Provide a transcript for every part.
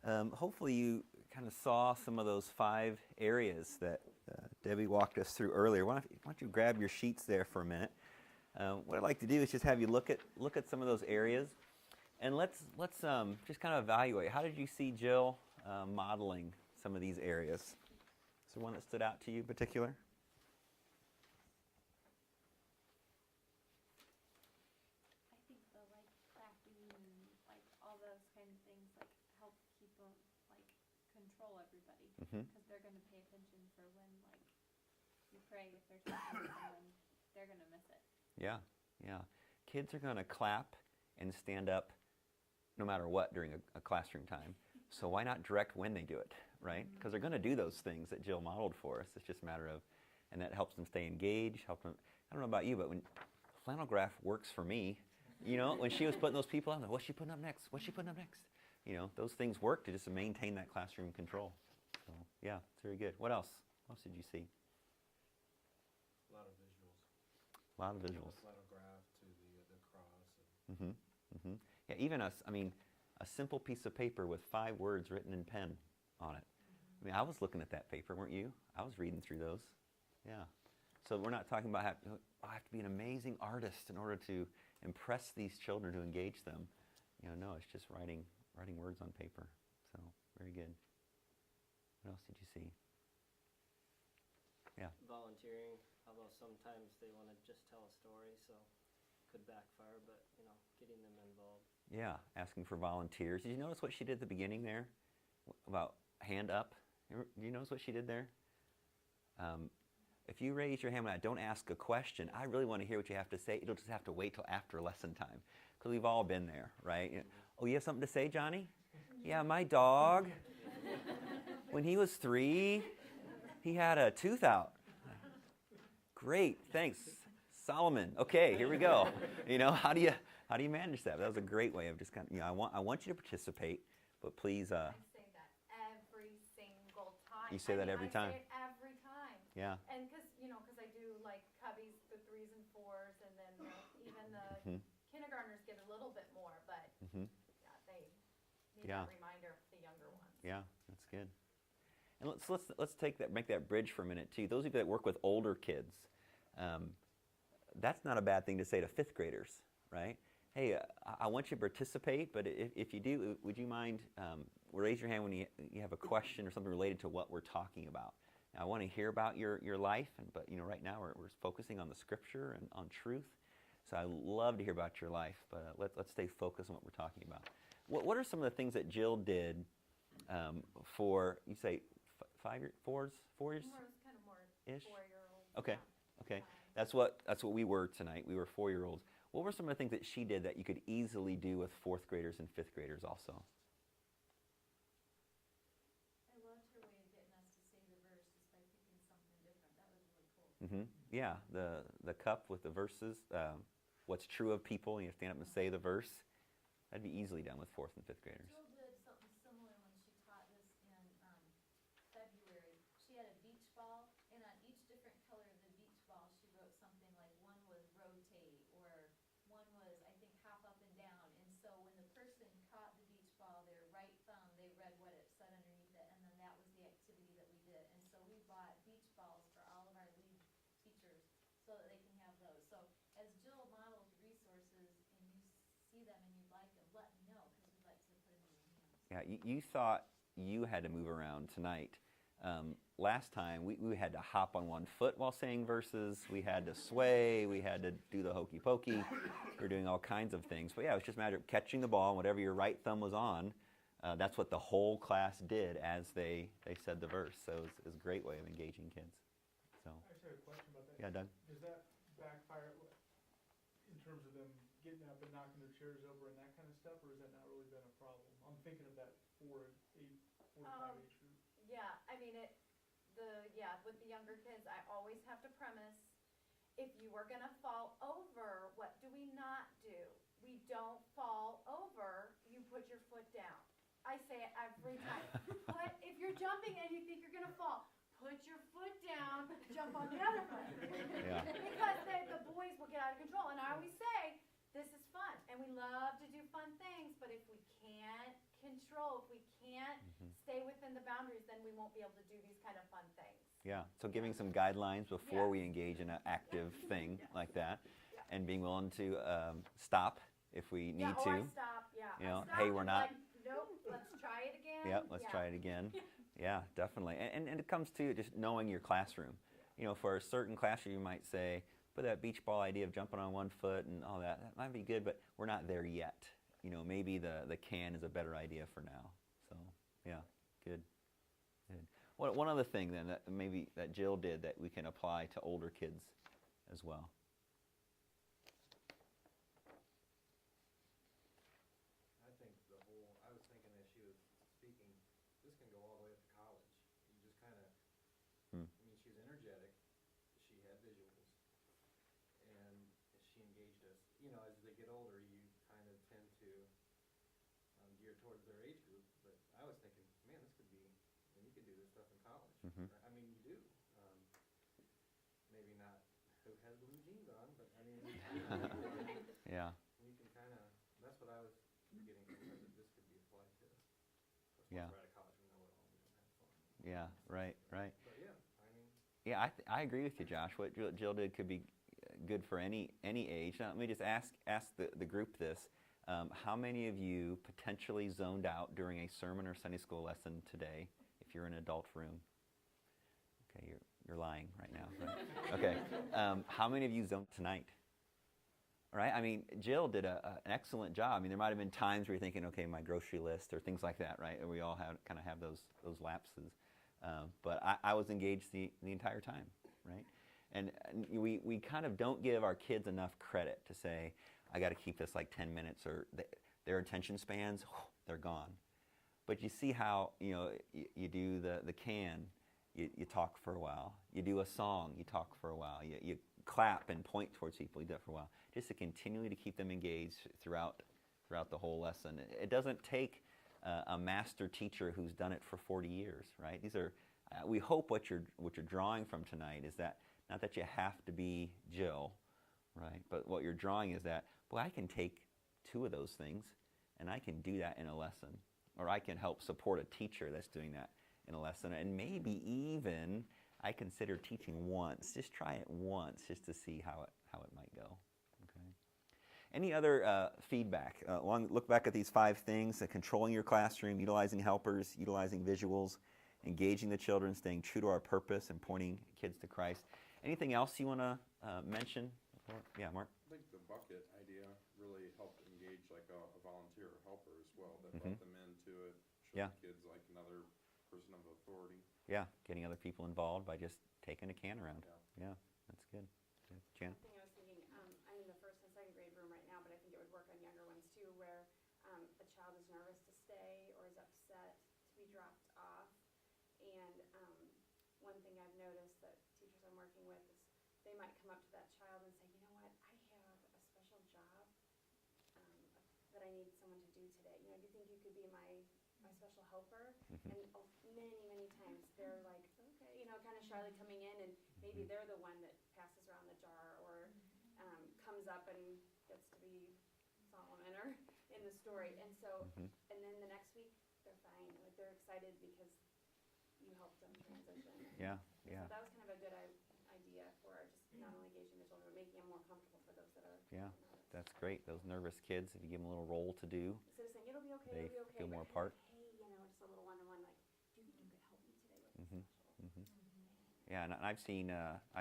Hopefully you kind of saw some of those 5 areas that Debbie walked us through earlier. Why don't you grab your sheets there for a minute? What I'd like to do is just have you look at some of those areas, and let's just kind of evaluate. How did you see Jill modeling some of these areas? Is there one that stood out to you in particular? I think the clapping and all those kind of things help keep them control everybody because they're going to pay attention for when you pray if they're talking to someone, they're going to miss it. Yeah. Kids are going to clap and stand up no matter what during a classroom time. So why not direct when they do it, right? Because they're going to do those things that Jill modeled for us. It's just a matter of, and that helps them stay engaged. I don't know about you, but when flannel graph works for me, when she was putting those people out, what's she putting up next? What's she putting up next? Those things work to just maintain that classroom control. So yeah, it's very good. What else? What else did you see? A lot of visuals. A lot of visuals. Flannel graph to the cross. Yeah, even a simple piece of paper with 5 words written in pen on it. I mean, I was looking at that paper, weren't you? I was reading through those. Yeah. So we're not talking about I have to be an amazing artist in order to impress these children, to engage them. No, it's just writing words on paper. So very good. What else did you see? Yeah. Volunteering, although sometimes they want to just tell a story, so could backfire, but getting them involved. Yeah, asking for volunteers. Did you notice what she did at the beginning there about hand up? Do you notice what she did there? If you raise your hand, don't ask a question. I really want to hear what you have to say. It'll just have to wait till after lesson time, because we've all been there, right? Oh, you have something to say, Johnny? Yeah, my dog, when he was 3, he had a tooth out. Great, thanks, Solomon. Okay, here we go. How do you manage that? That was a great way of just kind of, I want you to participate, but please. I say that every single time. You say that every time. I say it every time. Yeah. And because I do cubbies, the 3s and 4s, and then even the kindergartners get a little bit more, but they need that reminder of the younger ones. Yeah, that's good. And let's make that bridge for a minute too. Those of you that work with older kids, that's not a bad thing to say to 5th graders, right? Hey, I want you to participate, but if you do, would you mind raise your hand when you have a question or something related to what we're talking about? Now, I want to hear about your life, but right now we're focusing on the Scripture and on truth. So I love to hear about your life, but let's stay focused on what we're talking about. What are some of the things that Jill did for, you say, 4 years? 4 years? More, kind of more ish. 4-year-old. Okay. Okay. That's what we were tonight. We were 4-year-olds. What were some of the things that she did that you could easily do with 4th graders and 5th graders also? I loved her way of getting us to say the verse just by picking something different. That was really cool. Yeah, the cup with the verses, what's true of people, you stand up and say the verse. That'd be easily done with 4th and 5th graders. Jill did something similar when she taught this in February. She had a beach ball, and on each different color of the beach ball, she wrote something like one was rotate, or one was, I think, hop up and down. And so when the person caught the beach ball, their right thumb, they read what it said underneath it, and then that was the activity that we did. And so we bought beach balls for all of our lead teachers so that they can have those. So as Jill models resources and you see them and you like them, let me know, because we'd like to put them in your hands. Yeah, you thought you had to move around tonight. Last time, we had to hop on one foot while saying verses. We had to sway. We had to do the hokey pokey. We were doing all kinds of things. But yeah, it was just a matter of catching the ball, and whatever your right thumb was on, that's what the whole class did as they said the verse. So it was a great way of engaging kids. So. I actually have a question about that. Yeah, Doug? Does that backfire in terms of them getting up and knocking their chairs over and that kind of stuff, or has that not really been a problem? I'm thinking of that 4 to 5 age group. Yeah, I mean, with the younger kids, I always have to premise, if you are going to fall over, what do we not do? We don't fall over, you put your foot down. I say it every time. If you're jumping and you think you're going to fall, put your foot down, jump on the other foot. Yeah. Because the boys will get out of control. And I always say, this is fun, and we love to do fun things, but if we can't control, if we can't we won't be able to do these kind of fun things. Yeah. So giving some guidelines before Yeah. we engage in an active thing Yeah. like that, Yeah. and being willing to stop if we need Yeah, to. I stop, yeah. You know, I stop hey, and we're be not- like, nope, let's try it again. Yeah, let's try it again. Yeah, definitely. And it comes to just knowing your classroom. You know, for a certain classroom, you might say, but that beach ball idea of jumping on one foot and all that, that might be good, but we're not there yet. You know, maybe the can is a better idea for now. So, yeah, good. Good. One other thing then that maybe that Jill did that we can apply to older kids as well. I think I was thinking as she was speaking, this can go all the way up to college. You just kind of, Hmm. I mean, she was energetic, she had visuals, and she engaged us. You know, as they get older, you kind of tend to gear towards their age group, but I was thinking, man, this could be, and you could do this stuff in college. Mhm. I mean, you do. Maybe not who has blue jeans on, but I mean, Yeah. you can kind of, that's what I was getting from her, that this could be applied to. Of course, Yeah. once we're out of college, we know it all, we don't have fun. Yeah, right, right. But yeah, I mean, Yeah, I agree with you, Josh. What Jill did could be good for any age. Now, let me just ask the group this. How many of you potentially zoned out during a sermon or Sunday school lesson today if you're in an adult room? Okay, you're lying right now. Right? Okay. How many of you zoned tonight? All right. I mean, Jill did an excellent job. I mean, there might have been times where you're thinking, okay, my grocery list or things like that, right? And we all kind of have those lapses. But I was engaged the entire time, right? And we kind of don't give our kids enough credit to say, I got to keep this like 10 minutes, or their attention spans, they're gone. But you see how, you know, you do the can, you talk for a while. You do a song, you talk for a while. You clap and point towards people, you do that for a while. Just to continually to keep them engaged throughout the whole lesson. It doesn't take a master teacher who's done it for 40 years, right? These are, we hope what you're drawing from tonight is that, not that you have to be Jill, right? But what you're drawing is that, boy, I can take two of those things and I can do that in a lesson. Or I can help support a teacher that's doing that in a lesson. And maybe even I consider teaching once. Just try it once just to see how it might go. Okay. Any other feedback? Look back at these 5 things: controlling your classroom, utilizing helpers, utilizing visuals, engaging the children, staying true to our purpose, and pointing kids to Christ. Anything else you want to mention? Yeah, Mark? I think the bucket idea really helped engage like a volunteer or helper as well, that Mhm. brought them into it, showed Yeah. the kids like another person of authority. Yeah, getting other people involved by just taking a can around. Yeah. Yeah, that's good. Good. Jan? One thing I was thinking, I'm in the first and second grade room right now, but I think it would work on younger ones too, where a child is nervous to stay or is upset to be dropped off. And one thing I've noticed that teachers I'm working with is they might come up to that child and say, you know what, I have a special job that I need someone to do today. You know, do you think you could be my special helper? Mhm. And many times they're like, okay, you know, kind of shyly coming in, and maybe they're the one that passes around the jar or comes up and gets to be Solomon or in the story. And so, Mhm. and then the next week they're fine. Like they're excited because you helped them transition. Yeah, So yeah, that was kind of a good idea for just not only engaging the children, but making them more comfortable for those that are yeah. nervous. That's great. Those nervous kids, if you give them a little role to do, Instead of saying, it'll be okay, they it'll be okay. feel but more kind of part. like, hey, you know, just a little one-on-one, like, do you think you could help me today with Mhm. this special? Yeah, and I've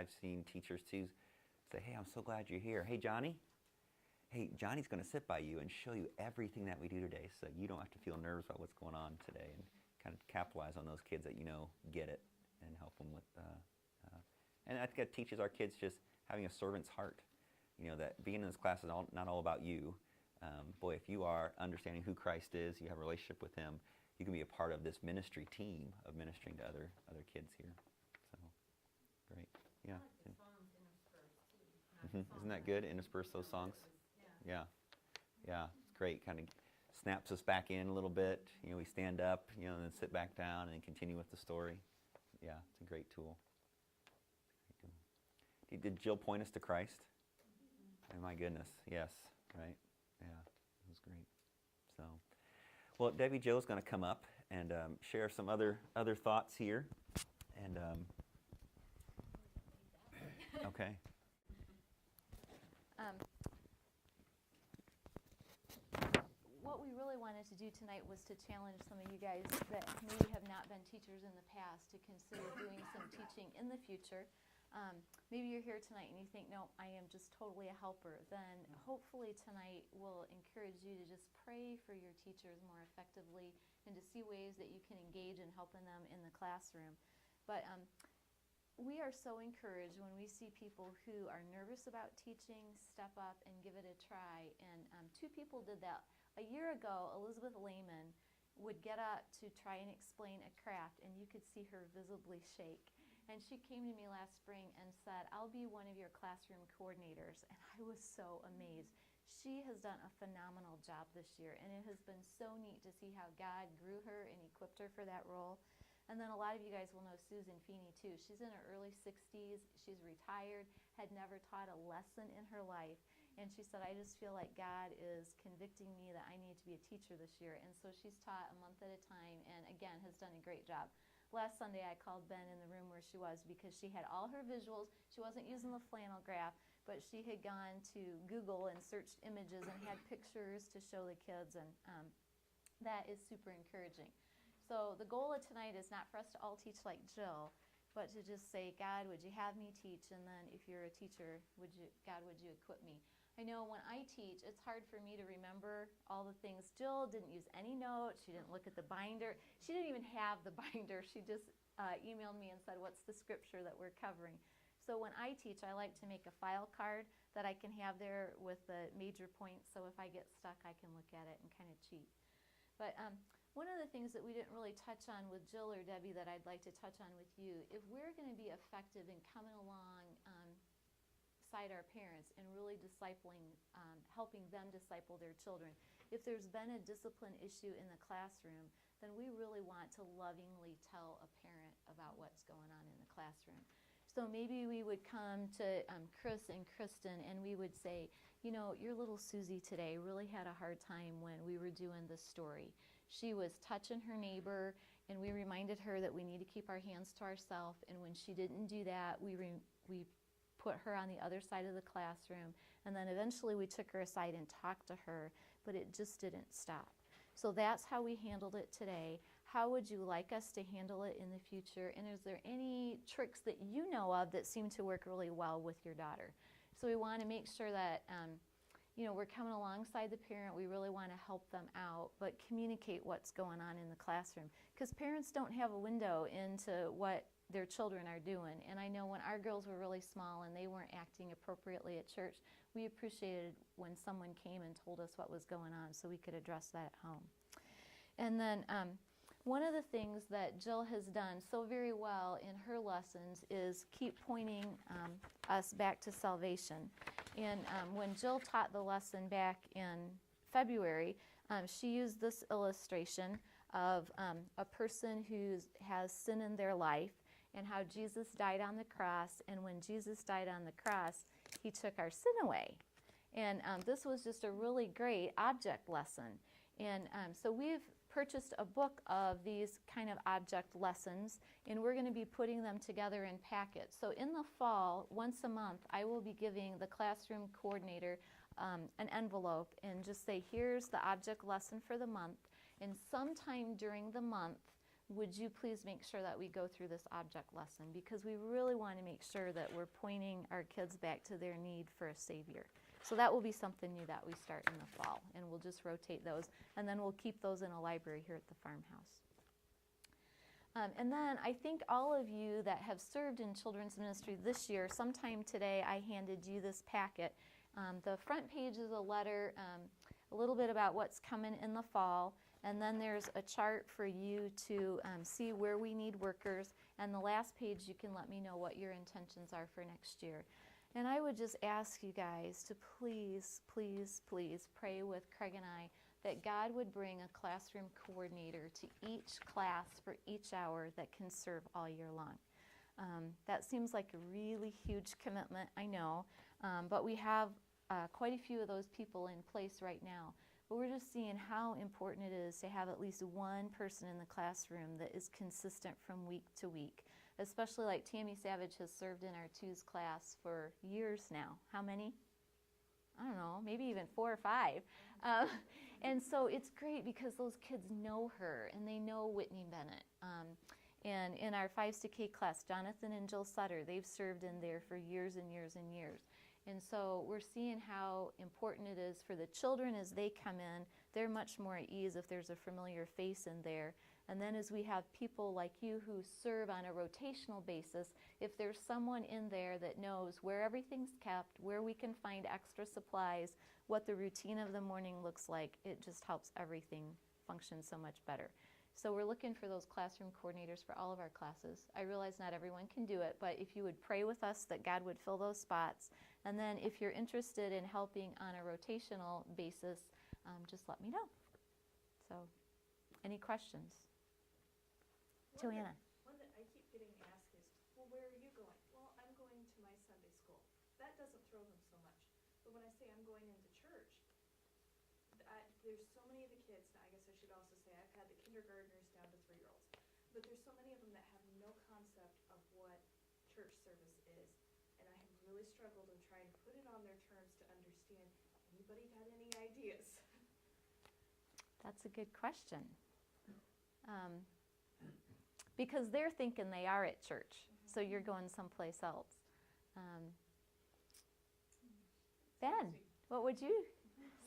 seen teachers too say, "Hey, I'm so glad you're here. Hey, Johnny. Hey, Johnny's going to sit by you and show you everything that we do today, so you don't have to feel nervous about what's going on today." And kind of capitalize on those kids that get it and help them with. And I think that teaches our kids just having a servant's heart. You know, that being in this class is not all about you. Boy, if you are understanding who Christ is, you have a relationship with Him, you can be a part of this ministry team of ministering to other kids here. So, great. Yeah. I like the songs interspersed too. Isn't that good? Intersperse those songs. Yeah. Yeah. It's great. Kind of snaps us back in a little bit. You know, we stand up, you know, and then sit back down and continue with the story. Yeah, it's a great tool. Did Jill point us to Christ? Oh, my goodness. Yes. Right. Yeah. It was great. So, well, Debbie Jo's going to come up and share some other thoughts here. And okay. What we really wanted to do tonight was to challenge some of you guys that maybe have not been teachers in the past to consider doing some teaching in the future. Maybe you're here tonight and you think, no, I am just totally a helper. Then hopefully tonight will encourage you to just pray for your teachers more effectively and to see ways that you can engage in helping them in the classroom. But we are so encouraged when we see people who are nervous about teaching step up and give it a try. And 2 people did that. A year ago, Elizabeth Lehman would get up to try and explain a craft, and you could see her visibly shake. And she came to me last spring and said, I'll be one of your classroom coordinators. And I was so amazed. She has done a phenomenal job this year, and it has been so neat to see how God grew her and equipped her for that role. And then a lot of you guys will know Susan Feeney too. She's in her early 60s. She's retired, had never taught a lesson in her life. And she said, I just feel like God is convicting me that I need to be a teacher this year. And so she's taught a month at a time and, again, has done a great job. Last Sunday, I called Ben in the room where she was because she had all her visuals. She wasn't using the flannel graph, but she had gone to Google and searched images and had pictures to show the kids. And that is super encouraging. So the goal of tonight is not for us to all teach like Jill, but to just say, God, would you have me teach? And then if you're a teacher, God, would you equip me? I know when I teach, it's hard for me to remember all the things. Jill didn't use any notes. She didn't look at the binder. She didn't even have the binder. She just emailed me and said, what's the scripture that we're covering? So when I teach, I like to make a file card that I can have there with the major points. So if I get stuck, I can look at it and kind of cheat. But one of the things that we didn't really touch on with Jill or Debbie that I'd like to touch on with you, if we're going to be effective in coming along our parents and really discipling, helping them disciple their children. If there's been a discipline issue in the classroom, then we really want to lovingly tell a parent about what's going on in the classroom. So maybe we would come to Chris and Kristen and we would say, you know, your little Susie today really had a hard time when we were doing this story. She was touching her neighbor and we reminded her that we need to keep our hands to ourselves, and when she didn't do that, we put her on the other side of the classroom, and then eventually we took her aside and talked to her, but it just didn't stop. So that's how we handled it today. How would you like us to handle it in the future? And is there any tricks that you know of that seem to work really well with your daughter? So we want to make sure that we're coming alongside the parent. We really want to help them out, but communicate what's going on in the classroom, because parents don't have a window into what their children are doing. And I know when our girls were really small and they weren't acting appropriately at church, we appreciated when someone came and told us what was going on so we could address that at home. And then one of the things that Jill has done so very well in her lessons is keep pointing us back to salvation. And when Jill taught the lesson back in February, she used this illustration of a person who has sin in their life, and how Jesus died on the cross, and when Jesus died on the cross, he took our sin away. And this was just a really great object lesson. And so we've purchased a book of these kind of object lessons, and we're going to be putting them together in packets. So in the fall, once a month, I will be giving the classroom coordinator an envelope and just say, here's the object lesson for the month, and sometime during the month, would you please make sure that we go through this object lesson, because we really want to make sure that we're pointing our kids back to their need for a Savior. So that will be something new that we start in the fall, and we'll just rotate those, and then we'll keep those in a library here at the farmhouse. And then I think all of you that have served in children's ministry this year, sometime today I handed you this packet. The front page is a letter, a little bit about what's coming in the fall. And then there's a chart for you to see where we need workers. And the last page, you can let me know what your intentions are for next year. And I would just ask you guys to please, please, please pray with Craig and I that God would bring a classroom coordinator to each class for each hour that can serve all year long. That seems like a really huge commitment, I know, but we have quite a few of those people in place right now. but we're just seeing how important it is to have at least one person in the classroom that is consistent from week to week. Especially like Tammy Savage has served in our twos class for years now. How many? I don't know, maybe even 4 or 5. And so it's great because those kids know her and they know Whitney Bennett. And in our 5-6K class, Jonathan and Jill Sutter, they've served in there for years and years and years. And so we're seeing how important it is for the children as they come in. They're much more at ease if there's a familiar face in there. And then as we have people like you who serve on a rotational basis, if there's someone in there that knows where everything's kept, where we can find extra supplies, what the routine of the morning looks like, it just helps everything function so much better. So we're looking for those classroom coordinators for all of our classes. I realize not everyone can do it, but if you would pray with us that God would fill those spots. And then if you're interested in helping on a rotational basis, just let me know. So, any questions? Joanna. One that I keep getting asked is, well, where are you going? Well, I'm going to my Sunday school. That doesn't throw them so much. But when I say I'm going into church, there's so many of the kids, now I guess I should also say I've had the kindergartners down to 3-year-olds, but there's so many of them that have no concept of what church service is. And I have really struggled in trying to put it on their terms to understand. Anybody got any ideas? That's a good question. Because they're thinking they are at church, so you're going someplace else. Ben, what would you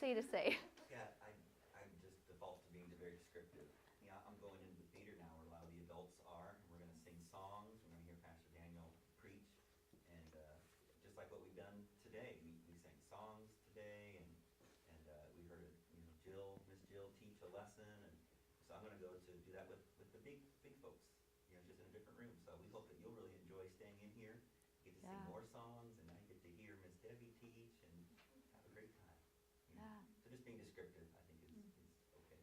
say? Yeah, I just default to being very descriptive. Yeah, I'm going into the theater now where a lot of the adults are, and we're going to sing songs. We're going to hear Pastor Daniel preach, and just like what we've done today, we sang songs today, and we heard Miss Jill teach a lesson, and so I'm going to go to do that with the big folks, just in a different room. So we hope that you'll really enjoy staying in here, get to sing more songs, and now you get to hear Miss Debbie teach and have a great time. Yeah. So just being descriptive, I think, is okay.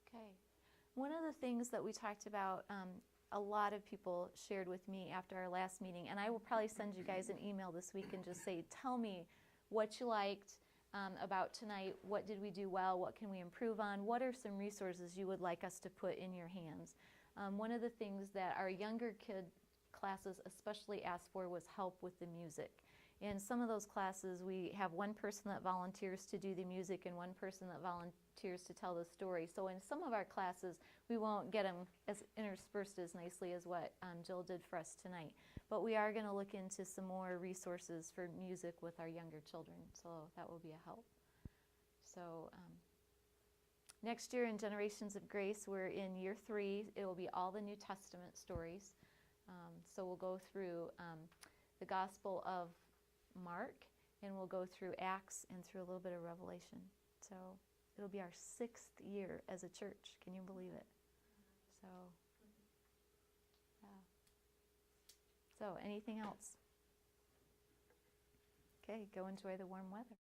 Okay. One of the things that we talked about, a lot of people shared with me after our last meeting, and I will probably send you guys an email this week and just say, tell me what you liked about tonight, what did we do well, what can we improve on, what are some resources you would like us to put in your hands. One of the things that our younger kid classes especially asked for was help with the music. In some of those classes, we have one person that volunteers to do the music and one person that volunteers to tell the story. So in some of our classes, we won't get them as interspersed as nicely as what Jill did for us tonight. But we are going to look into some more resources for music with our younger children, so that will be a help. So next year in Generations of Grace, we're in year 3. It will be all the New Testament stories. So we'll go through the Gospel of Mark, and we'll go through Acts and through a little bit of Revelation. So it'll be our 6th year as a church. Can you believe it? So, yeah. So anything else? Okay, go enjoy the warm weather.